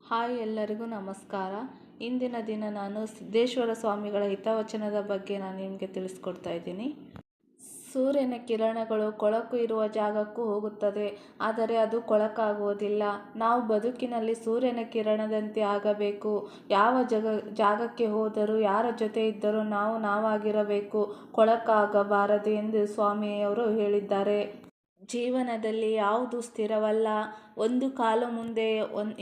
Hi ಎಲ್ಲರಿಗೂ ನಮಸ್ಕಾರ. ಇಂದಿನ ದಿನ ನಾನು ಸಿದ್ದೇಶ್ವರ ಸ್ವಾಮಿಗಳ ಹಿತವಚನದ ಬಗ್ಗೆ ನಾನು ನಿಮಗೆ ತಿಳಿಸ್ಕೊಡ್ತಾ ಇದ್ದೀನಿ. ಸೂರ್ಯನ ಕಿರಣಗಳು ಕೊಳಕು ಇರುವ ಜಾಗಕ್ಕೂ ಹೋಗುತ್ತದೆ, ಆದರೆ ಅದು ಕೊಳಕಾಗುವುದಿಲ್ಲ. ನಾವು ಬದುಕಿನಲ್ಲಿ ಸೂರ್ಯನ ಕಿರಣದಂತೆ ಆಗಬೇಕು. ಯಾವ ಜಾಗಕ್ಕೆ ಹೋದರೂ, ಯಾರ ಜೊತೆ ಇದ್ದರೂ ನಾವು ನಾವಾಗಿರಬೇಕು, ಕೊಳಕಾಗಬಾರದು ಎಂದು ಸ್ವಾಮಿಯವರು ಹೇಳಿದ್ದಾರೆ. ಜೀವನದಲ್ಲಿ ಯಾವುದು ಸ್ಥಿರವಲ್ಲ. ಒಂದು ಕಾಲು ಮುಂದೆ,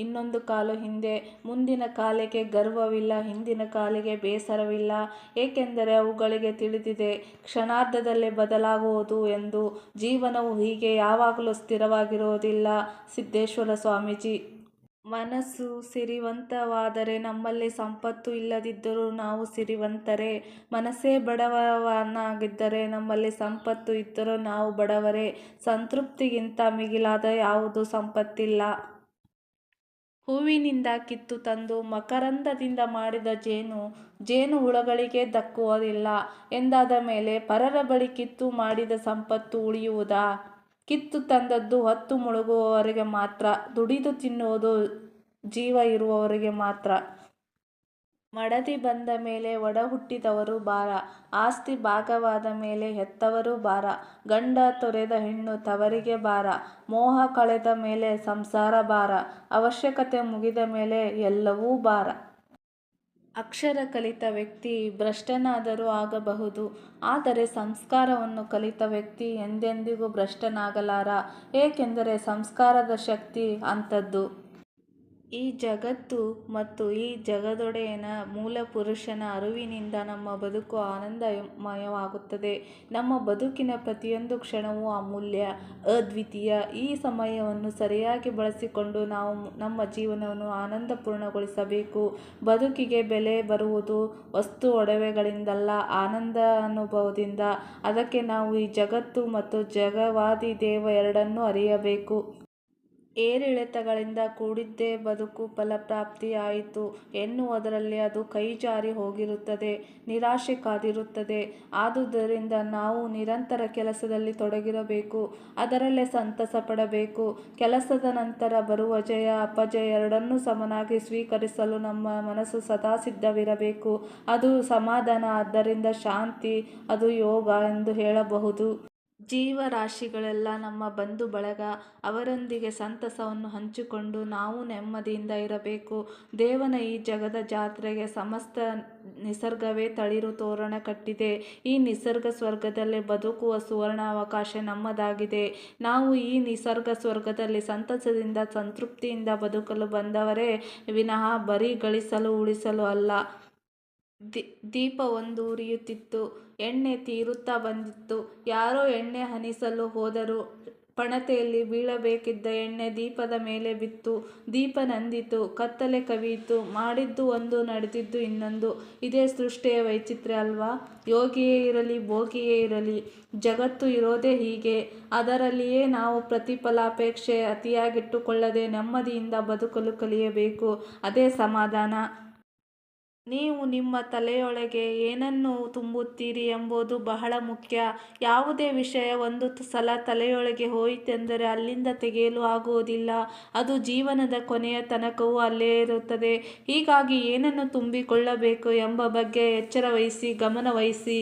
ಇನ್ನೊಂದು ಕಾಲು ಹಿಂದೆ. ಮುಂದಿನ ಕಾಲಿಗೆ ಗರ್ವವಿಲ್ಲ, ಹಿಂದಿನ ಕಾಲಿಗೆ ಬೇಸರವಿಲ್ಲ. ಏಕೆಂದರೆ ಅವುಗಳಿಗೆ ತಿಳಿದಿದೆ ಕ್ಷಣಾರ್ಧದಲ್ಲೇ ಬದಲಾಗುವುದು ಎಂದು. ಜೀವನವು ಹೀಗೆ ಯಾವಾಗಲೂ ಸ್ಥಿರವಾಗಿರುವುದಿಲ್ಲ. ಸಿದ್ದೇಶ್ವರ ಸ್ವಾಮೀಜಿ. ಮನಸ್ಸು ಸಿರಿವಂತವಾದರೆ ನಮ್ಮಲ್ಲಿ ಸಂಪತ್ತು ಇಲ್ಲದಿದ್ದರೂ ನಾವು ಸಿರಿವಂತರೇ. ಮನಸ್ಸೇ ಬಡವನಾಗಿದ್ದರೆ ನಮ್ಮಲ್ಲಿ ಸಂಪತ್ತು ಇದ್ದರೂ ನಾವು ಬಡವರೇ. ಸಂತೃಪ್ತಿಗಿಂತ ಮಿಗಿಲಾದ ಯಾವುದೂ ಸಂಪತ್ತಿಲ್ಲ. ಹೂವಿನಿಂದ ಕಿತ್ತು ತಂದು ಮಕರಂದದಿಂದ ಮಾಡಿದ ಜೇನು ಹುಳಗಳಿಗೆ ದಕ್ಕುವುದಿಲ್ಲ ಎಂದಾದ ಮೇಲೆ ಪರರ ಬಳಿ ಕಿತ್ತು ಮಾಡಿದ ಸಂಪತ್ತು ಉಳಿಯುವುದಾ? ಕಿತ್ತು ತಂದದ್ದು ಹೊತ್ತು ಮುಳುಗುವವರಿಗೆ ಮಾತ್ರ, ದುಡಿದು ತಿನ್ನುವುದು ಜೀವ ಇರುವವರಿಗೆ ಮಾತ್ರ. ಮಡದಿ ಬಂದ ಮೇಲೆ ಒಡ ಹುಟ್ಟಿದವರು ಭಾರ, ಆಸ್ತಿ ಭಾಗವಾದ ಮೇಲೆ ಹೆತ್ತವರು ಭಾರ, ಗಂಡ ತೊರೆದ ಹೆಣ್ಣು ತವರಿಗೆ ಭಾರ, ಮೋಹ ಕಳೆದ ಮೇಲೆ ಸಂಸಾರ ಭಾರ, ಅವಶ್ಯಕತೆ ಮುಗಿದ ಮೇಲೆ ಎಲ್ಲವೂ ಭಾರ. ಅಕ್ಷರ ಕಲಿತ ವ್ಯಕ್ತಿ ಭ್ರಷ್ಟನಾದರೂ ಆಗಬಹುದು, ಆದರೆ ಸಂಸ್ಕಾರವನ್ನು ಕಲಿತ ವ್ಯಕ್ತಿ ಎಂದೆಂದಿಗೂ ಭ್ರಷ್ಟನಾಗಲಾರ. ಏಕೆಂದರೆ ಸಂಸ್ಕಾರದ ಶಕ್ತಿ ಅಂಥದ್ದು. ಈ ಜಗತ್ತು ಮತ್ತು ಈ ಜಗದೊಡೆಯನ ಮೂಲ ಪುರುಷನ ಅರಿವಿನಿಂದ ನಮ್ಮ ಬದುಕು ಆನಂದಮಯವಾಗುತ್ತದೆ. ನಮ್ಮ ಬದುಕಿನ ಪ್ರತಿಯೊಂದು ಕ್ಷಣವೂ ಅಮೂಲ್ಯ, ಅದ್ವಿತೀಯ. ಈ ಸಮಯವನ್ನು ಸರಿಯಾಗಿ ಬಳಸಿಕೊಂಡು ನಾವು ನಮ್ಮ ಜೀವನವನ್ನು ಆನಂದಪೂರ್ಣಗೊಳಿಸಬೇಕು. ಬದುಕಿಗೆ ಬೆಲೆ ಬರುವುದು ವಸ್ತು ಒಡವೆಗಳಿಂದಲ್ಲ, ಆನಂದ ಅನುಭವದಿಂದ. ಅದಕ್ಕೆ ನಾವು ಈ ಜಗತ್ತು ಮತ್ತು ಜಗವಾದಿ ದೇವ ಎರಡನ್ನೂ ಅರಿಯಬೇಕು. ಏರಿಳಿತಗಳಿಂದ ಕೂಡಿದ್ದೇ ಬದುಕು ಫಲಪ್ರಾಪ್ತಿಯಾಯಿತು ಎನ್ನುವುದರಲ್ಲಿ ಅದು ಕೈಜಾರಿ ಹೋಗಿರುತ್ತದೆ, ನಿರಾಶೆ ಕಾದಿರುತ್ತದೆ. ಆದುದರಿಂದ ನಾವು ನಿರಂತರ ಕೆಲಸದಲ್ಲಿ ತೊಡಗಿರಬೇಕು, ಅದರಲ್ಲೇ ಸಂತಸ ಪಡಬೇಕು. ಕೆಲಸದ ನಂತರ ಬರುವ ಜಯ ಅಪಜಯ ಎರಡನ್ನೂ ಸಮನಾಗಿ ಸ್ವೀಕರಿಸಲು ನಮ್ಮ ಮನಸ್ಸು ಸದಾ ಸಿದ್ಧವಿರಬೇಕು. ಅದು ಸಮಾಧಾನ, ಆದ್ದರಿಂದ ಶಾಂತಿ, ಅದು ಯೋಗ ಎಂದು ಹೇಳಬಹುದು. ಜೀವರಾಶಿಗಳೆಲ್ಲ ನಮ್ಮ ಬಂಧು ಬಳಗ. ಅವರೊಂದಿಗೆ ಸಂತಸವನ್ನು ಹಂಚಿಕೊಂಡು ನಾವು ನೆಮ್ಮದಿಯಿಂದ ಇರಬೇಕು. ದೇವನ ಈ ಜಗದ ಜಾತ್ರೆಗೆ ಸಮಸ್ತ ನಿಸರ್ಗವೇ ತಳಿರು ತೋರಣ ಕಟ್ಟಿದೆ. ಈ ನಿಸರ್ಗ ಸ್ವರ್ಗದಲ್ಲಿ ಬದುಕುವ ಸುವರ್ಣ ಅವಕಾಶ ನಮ್ಮದಾಗಿದೆ. ನಾವು ಈ ನಿಸರ್ಗ ಸ್ವರ್ಗದಲ್ಲಿ ಸಂತಸದಿಂದ ಸಂತೃಪ್ತಿಯಿಂದ ಬದುಕಲು ಬಂದವರೇ ವಿನಃ ಬರೀ ಗಳಿಸಲು ಉಳಿಸಲು ಅಲ್ಲ. ದೀಪ ಒಂದು ಉರಿಯುತ್ತಿತ್ತು, ಎಣ್ಣೆ ತೀರುತ್ತಾ ಬಂದಿತ್ತು. ಯಾರೋ ಎಣ್ಣೆ ಹನಿಸಲು ಹೋದರು. ಪಣತೆಯಲ್ಲಿ ಬೀಳಬೇಕಿದ್ದ ಎಣ್ಣೆ ದೀಪದ ಮೇಲೆ ಬಿತ್ತು. ದೀಪ ನಂದಿತು, ಕತ್ತಲೆ ಕವಿಯಿತು. ಮಾಡಿದ್ದು ಒಂದು, ನಡೆದಿದ್ದು ಇನ್ನೊಂದು. ಇದೇ ಸೃಷ್ಟಿಯ ವೈಚಿತ್ರ್ಯ ಅಲ್ವಾ? ಯೋಗಿಯೇ ಇರಲಿ, ಭೋಗಿಯೇ ಇರಲಿ, ಜಗತ್ತು ಇರೋದೇ ಹೀಗೆ. ಅದರಲ್ಲಿಯೇ ನಾವು ಪ್ರತಿಫಲಾಪೇಕ್ಷೆ ಅತಿಯಾಗಿಟ್ಟುಕೊಳ್ಳದೆ ನೆಮ್ಮದಿಯಿಂದ ಬದುಕಲು ಕಲಿಯಬೇಕು. ಅದೇ ಸಮಾಧಾನ. ನೀವು ನಿಮ್ಮ ತಲೆಯೊಳಗೆ ಏನನ್ನು ತುಂಬುತ್ತೀರಿ ಎಂಬುದು ಬಹಳ ಮುಖ್ಯ. ಯಾವುದೇ ವಿಷಯ ಒಂದು ಸಲ ತಲೆಯೊಳಗೆ ಹೋಯಿತೆಂದರೆ ಅಲ್ಲಿಂದ ತೆಗೆಯಲು ಆಗುವುದಿಲ್ಲ. ಅದು ಜೀವನದ ಕೊನೆಯ ತನಕವೂ ಅಲ್ಲೇ ಇರುತ್ತದೆ. ಹೀಗಾಗಿ ಏನನ್ನು ತುಂಬಿಕೊಳ್ಳಬೇಕು ಎಂಬ ಬಗ್ಗೆ ಎಚ್ಚರ ವಹಿಸಿ, ಗಮನ ವಹಿಸಿ.